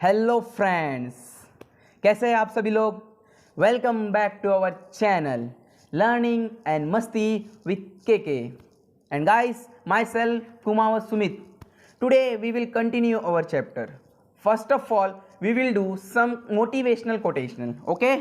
Hello friends, कैसे हैं आप सभी लोग। Welcome back to our channel learning and मस्ती with K and guys, myself Kumar Sumit. Today we will continue our chapter. First of all we will do some motivational quotation. Okay,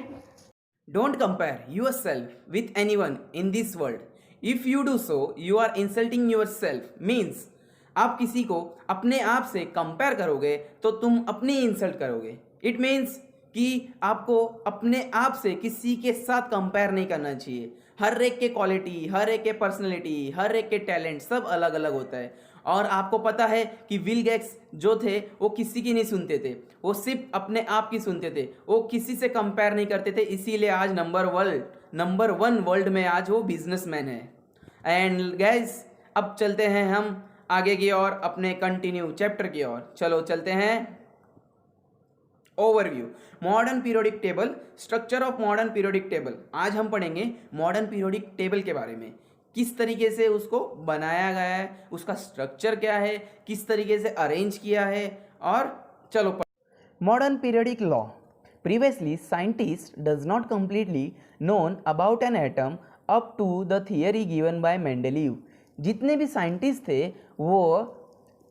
don't compare yourself with anyone in this world. If you do so, you are insulting yourself. Means आप किसी को अपने आप से compare करोगे तो तुम अपनी इंसल्ट करोगे. इट मीन्स कि आपको अपने आप से किसी के साथ कंपेयर नहीं करना चाहिए. हर एक के क्वालिटी, हर एक के पर्सनैलिटी, हर एक के टैलेंट सब अलग अलग होता है. और आपको पता है कि बिल गेट्स जो थे वो किसी की नहीं सुनते थे, वो सिर्फ अपने आप की सुनते थे, वो किसी से कंपेयर नहीं करते थे. इसीलिए आज नंबर वन वर्ल्ड में आज वो बिजनेसमैन है. एंड गाइस, अब चलते हैं हम आगे की ओर, अपने कंटिन्यू चैप्टर की ओर. चलो चलते हैं. Overview, modern periodic table, structure of modern periodic table. आज हम पढ़ेंगे मॉडर्न पीरियोडिक टेबल के बारे में, किस तरीके से उसको बनाया गया है, उसका स्ट्रक्चर क्या है, किस तरीके से अरेंज किया है. और चलो, modern periodic law. Previously scientist does not completely known about an atom up to the theory given by Mendeleev. जितने भी साइंटिस्ट थे वो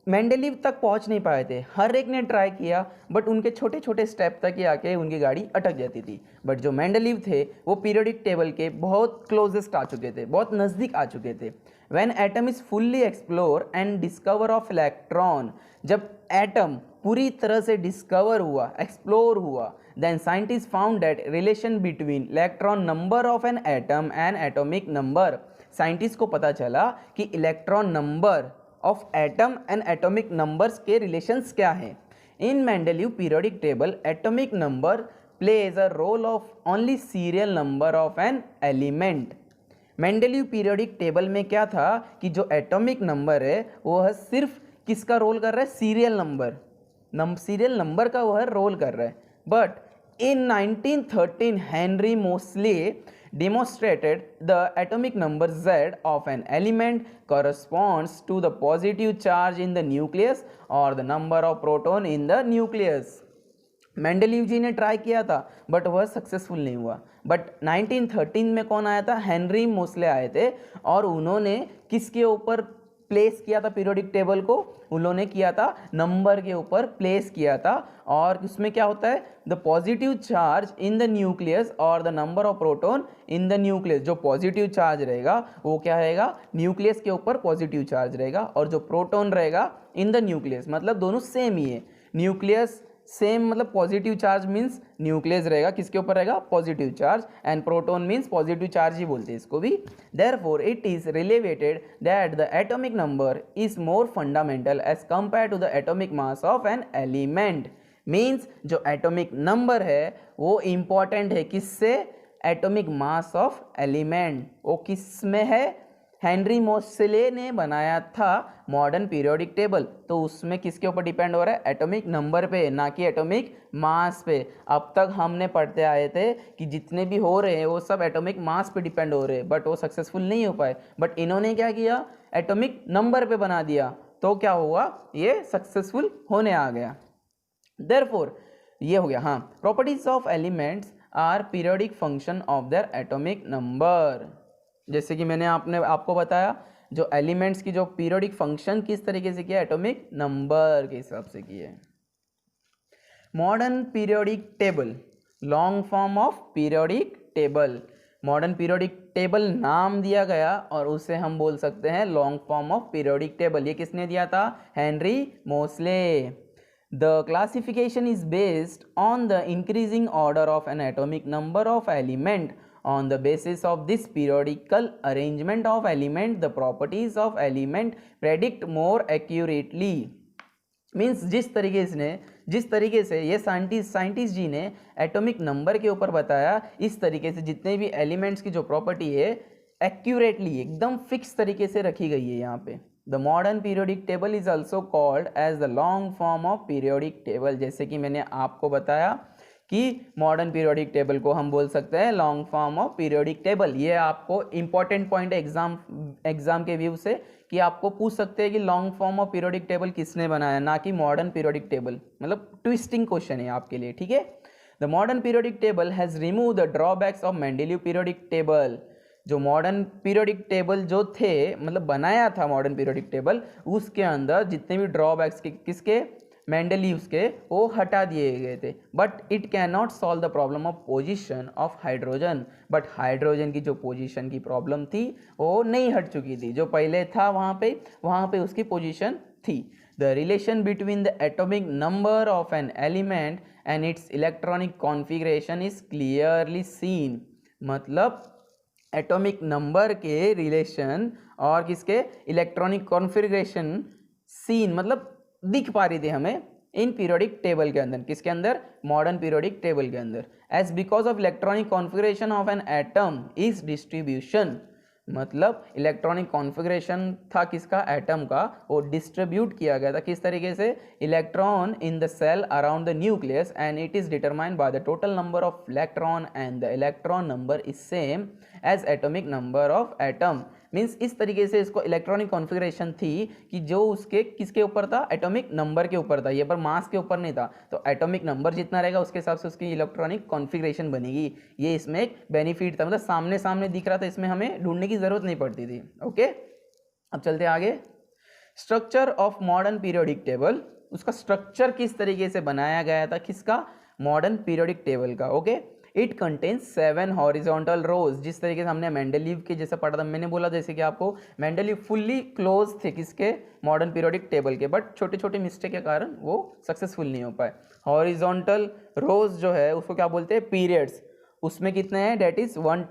मेंडेलीव तक पहुंच नहीं पाए थे. हर एक ने ट्राई किया बट उनके छोटे छोटे स्टेप तक ही आके उनकी गाड़ी अटक जाती थी. बट जो मेंडेलीव थे वो पीरियोडिक टेबल के बहुत क्लोजेस्ट आ चुके थे, बहुत नज़दीक आ चुके थे. When atom is fully explore and discover of electron, जब एटम पूरी तरह से डिस्कवर हुआ, एक्सप्लोर हुआ, then scientist found that relation between electron number of an atom and atomic number. Scientist को पता चला कि electron number of atom and atomic numbers के रिलेशंस क्या हैं. In Mendeleev periodic table, atomic number plays a role of only serial number of an element. Mendeleev periodic table में क्या था कि जो एटॉमिक नंबर है वो सिर्फ किसका रोल कर रहा है, सीरियल नंबर का वह रोल कर रहा है. But in 1913 Henry Moseley demonstrated the atomic number Z of an element corresponds to the positive charge in the nucleus or the number of proton in the nucleus. Mendeleev ji ने try किया था but वह successful नहीं हुआ. But 1913 में कौन आया था, हेनरी मोस्ले आए थे, और उन्होंने किसके ऊपर प्लेस किया था पीरियोडिक टेबल को, उन्होंने किया था नंबर के ऊपर प्लेस किया था. और उसमें क्या होता है, the positive charge in the nucleus और the number of proton in the nucleus. जो पॉजिटिव चार्ज रहेगा वो क्या रहेगा, न्यूक्लियस के ऊपर पॉजिटिव चार्ज रहेगा, और जो प्रोटॉन रहेगा इन द न्यूक्लियस, मतलब दोनों सेम ही है. न्यूक्लियस सेम, मतलब पॉजिटिव चार्ज मीन्स न्यूक्लियस रहेगा किसके ऊपर रहेगा, positive charge, and proton means positive charge ही बोलते हैं इसको भी. Therefore it is revealed that the atomic number is more fundamental as compare to the atomic mass of an element. Means जो एटॉमिक नंबर है वो इंपॉर्टेंट है किससे, एटॉमिक मास ऑफ एलिमेंट. वो किस में है, हेनरी मोसेले ने बनाया था मॉडर्न पीरियोडिक टेबल, तो उसमें किसके ऊपर डिपेंड हो रहा है, एटॉमिक नंबर पे, ना कि एटॉमिक मास पे. अब तक हमने पढ़ते आए थे कि जितने भी हो रहे हैं वो सब एटॉमिक मास पे डिपेंड हो रहे हैं, बट वो सक्सेसफुल नहीं हो पाए. बट इन्होंने क्या किया, एटॉमिक नंबर पे बना दिया, तो क्या हुआ, ये सक्सेसफुल होने आ गया. देयरफॉर ये हो गया. हाँ, properties of elements are periodic function of their atomic number. जैसे कि मैंने आपको बताया जो एलिमेंट्स की जो पीरियोडिक फंक्शन किस तरीके से किया, एटॉमिक नंबर के हिसाब से किया है. Modern periodic table, long form of periodic table. Modern periodic table नाम दिया गया और उसे हम बोल सकते हैं long form of periodic table. ये किसने दिया था, Henry Moseley. The classification is based on the increasing order of an atomic number of element. On the basis of this periodical arrangement of element, the properties of element predict more accurately. Means जिस तरीके से ये scientist जी ने atomic number के ऊपर बताया, इस तरीके से जितने भी एलिमेंट्स की जो प्रॉपर्टी है एक्यूरेटली एकदम फिक्स तरीके से रखी गई है यहाँ पे. The modern periodic table is also called as the long form of periodic table. जैसे कि मैंने आपको बताया कि मॉडर्न पीरियोडिक टेबल को हम बोल सकते हैं long form of periodic table. ये आपको इंपॉर्टेंट पॉइंट है एग्जाम के व्यू से कि आपको पूछ सकते हैं कि long form of periodic table किसने बनाया, ना कि मॉडर्न पीरियोडिक टेबल, मतलब ट्विस्टिंग क्वेश्चन है आपके लिए, ठीक है। The modern periodic table has remove the drawbacks of Mendeleev periodic table. जो मॉडर्न पीरियोडिक टेबल जो थे, मतलब बनाया था मॉडर्न पीरियोडिक टेबल, उसके अंदर जितने भी ड्रॉबैक्स किसके, मेंडेलीव्स के, वो हटा दिए गए थे। But it can not solve the problem of position of hydrogen. But hydrogen की जो पोजीशन की प्रॉब्लम थी वो नहीं हट चुकी थी, जो पहले था वहाँ पे उसकी पोजीशन थी। The relation between the atomic number of an element and it's electronic configuration is clearly seen. मतलब एटॉमिक नंबर के रिलेशन और किसके, इलेक्ट्रॉनिक कॉन्फ़िगरेशन सीन, मतलब दिख पा रही थी हमें इन पीरियोडिक टेबल के अंदर। किसके अंदर, मॉडर्न पीरियोडिक टेबल के अंदर। As because of electronic configuration of an atom is distribution. मतलब इलेक्ट्रॉनिक कॉन्फ़िगरेशन था किसका, एटम का, वो डिस्ट्रीब्यूट किया गया था किस तरीके से, electron in the shell around the nucleus, and it is determined by the total number of electron and the electron number is same as atomic number of atom. Means इस तरीके से इसको इलेक्ट्रॉनिक कॉन्फ़िगरेशन थी कि जो उसके किसके ऊपर था, एटॉमिक नंबर के ऊपर था, ये पर मास के ऊपर नहीं था। तो एटॉमिक नंबर जितना रहेगा उसके हिसाब से उसकी इलेक्ट्रॉनिक कॉन्फ़िगरेशन बनेगी। ये इसमें एक बेनिफिट था, मतलब सामने सामने दिख रहा था, इसमें हमें ढूंढने की जरूरत नहीं पड़ती थी। ओके, अब चलते आगे। Structure of modern periodic table, उसका स्ट्रक्चर किस तरीके से बनाया गया था, किसका, मॉडर्न पीरियोडिक टेबल का। ओके, इट कंटेन्स 7 हॉरिजॉन्टल रोज। जिस तरीके से हमने मेंडेलीव के जैसे पढ़ा था, मैंने बोला जैसे कि आपको मेंडेलीव फुल्ली क्लोज थे किसके, मॉडर्न पीरियोडिक टेबल के, बट छोटे छोटे मिस्टेक के कारण वो सक्सेसफुल नहीं हो पाए। हॉरिजॉन्टल रोज जो है उसको क्या बोलते हैं, पीरियड्स। उसमें कितने हैं, डेट इज 1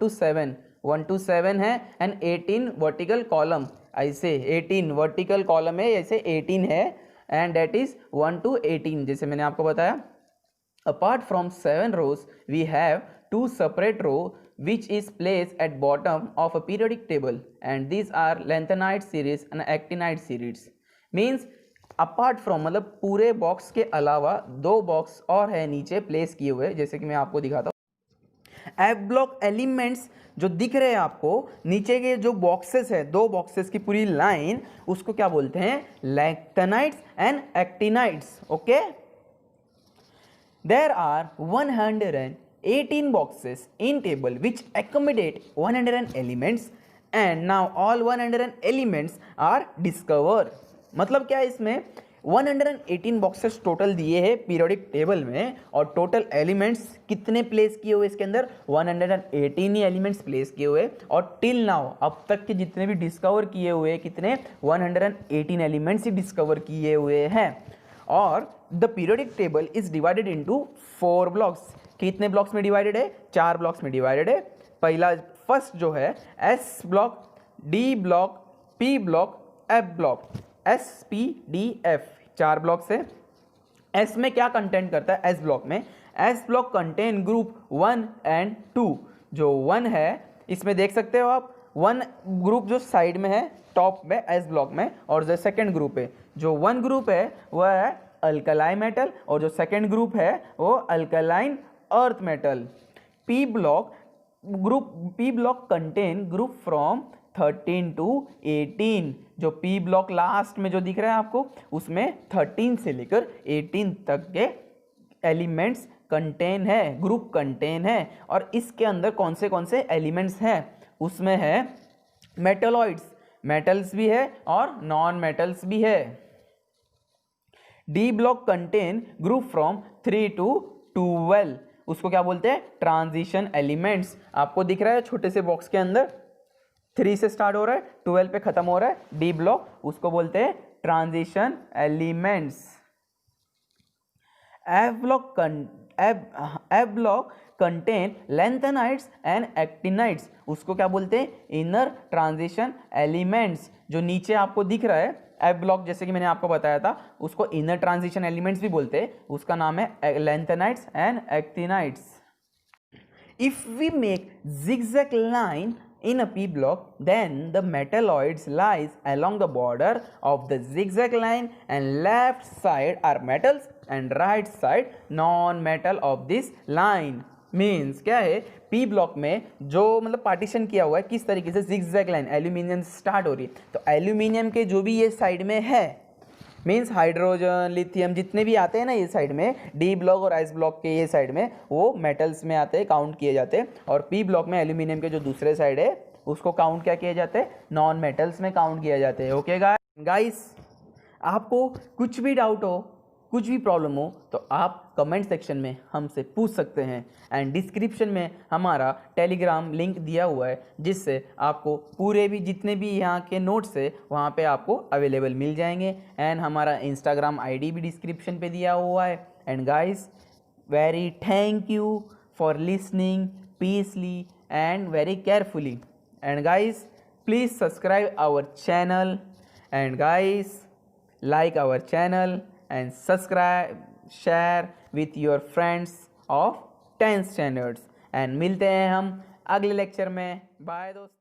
to 7 है, एंड 18 वर्टिकल कॉलम, ऐसे 18 वर्टिकल कॉलम है, ऐसे 18 है, एंड डेट इज 1 to 18 जैसे मैंने आपको बताया। Apart from 7 rows, we have 2 separate rows which is placed at bottom of a periodic table, and these are lanthanide series and actinide series. Means apart from, मतलब पूरे box के अलावा 2 box और है नीचे प्लेस किए हुए, जैसे कि मैं आपको दिखाता हूँ। एफ ब्लॉक एलिमेंट्स जो दिख रहे हैं आपको नीचे के जो बॉक्सेस है, 2 बॉक्सेस की पूरी लाइन, उसको क्या बोलते हैं, lanthanides and actinides. Okay, there are 118 boxes in table which accommodate 100 elements, and now all 100 elements are discovered। मतलब क्या है, इसमें 118 बॉक्सेस टोटल दिए हैं पीरियोडिक टेबल में, और टोटल एलिमेंट्स कितने प्लेस किए हुए इसके अंदर, 118 ही एलिमेंट्स प्लेस किए हुए। और टिल नाउ अब तक के जितने भी डिस्कवर किए हुए, कितने, 118 एलिमेंट्स ही डिस्कवर किए हुए हैं। और the periodic table is divided into 4 blocks. कितने ब्लॉक्स में डिवाइडेड है, 4 ब्लॉक्स में डिवाइडेड है। पहला फर्स्ट जो है S block, D block, P block, F block, S P D F 4 blocks है। एस में क्या कंटेंट करता है, एस ब्लॉक में, S block contain group 1 and 2। जो 1 है इसमें देख सकते हो आप, 1 ग्रुप जो साइड में है टॉप में एस ब्लॉक में, और जो सेकेंड ग्रुप है, जो 1 ग्रुप है वह है अल्कलाई मेटल, और जो सेकेंड ग्रुप है वो alkaline earth metal. P block contain group from 13 to 18। जो पी ब्लॉक लास्ट में जो दिख रहा है आपको, उसमें 13 से लेकर 18 तक के एलिमेंट्स कंटेन है, ग्रुप कंटेन है। और इसके अंदर कौन से एलिमेंट्स हैं, उसमें है मेटलॉइड्स, मेटल्स भी है और नॉन मेटल्स भी है। D block contain group from 3 to 12। उसको क्या बोलते हैं, ट्रांजिशन एलिमेंट्स। आपको दिख रहा है छोटे से बॉक्स के अंदर 3 से स्टार्ट हो रहा है, 12 पे खत्म हो रहा है, डी ब्लॉक, उसको बोलते हैं transition elements. F block contain lanthanides and actinides. उसको क्या बोलते हैं, इनर ट्रांजिशन एलिमेंट्स। जो नीचे आपको दिख रहा है एफ ब्लॉक, जैसे कि मैंने आपको बताया था, उसको इनर ट्रांजिशन एलिमेंट्स भी बोलते हैं, उसका नाम है lanthanides and actinides. If we make zigzag line in a p block, then the metalloids lies along the border of the zigzag line, and left side are metals and right side non-metal of this line। Means क्या है, P block में जो मतलब partition किया हुआ है किस तरीके से, जिगजैग लाइन एल्यूमिनियम से स्टार्ट हो रही है, तो एल्यूमिनियम के जो भी ये साइड में है, मीन्स हाइड्रोजन लिथियम जितने भी आते हैं ना ये साइड में, डी ब्लॉक और एस ब्लॉक के ये साइड में, वो मेटल्स में आते हैं, काउंट किए जाते हैं, और पी ब्लॉक में एल्यूमिनियम के जो दूसरे साइड है उसको काउंट क्या किए जाते हैं, नॉन मेटल्स में काउंट किए जाते हैं। ओके गाइस, आपको कुछ भी डाउट हो, कुछ भी प्रॉब्लम हो, तो आप कमेंट सेक्शन में हमसे पूछ सकते हैं, एंड डिस्क्रिप्शन में हमारा टेलीग्राम लिंक दिया हुआ है, जिससे आपको पूरे भी जितने भी यहाँ के नोट्स है वहाँ पे आपको अवेलेबल मिल जाएंगे, एंड हमारा इंस्टाग्राम आईडी भी डिस्क्रिप्शन पे दिया हुआ है। And guys, very thank you for listening peacefully and very carefully, and guys please subscribe our channel, and guys like our channel and subscribe, share with your friends of 10th standards, and मिलते हैं हम अगले lecture में। Bye दोस्तों।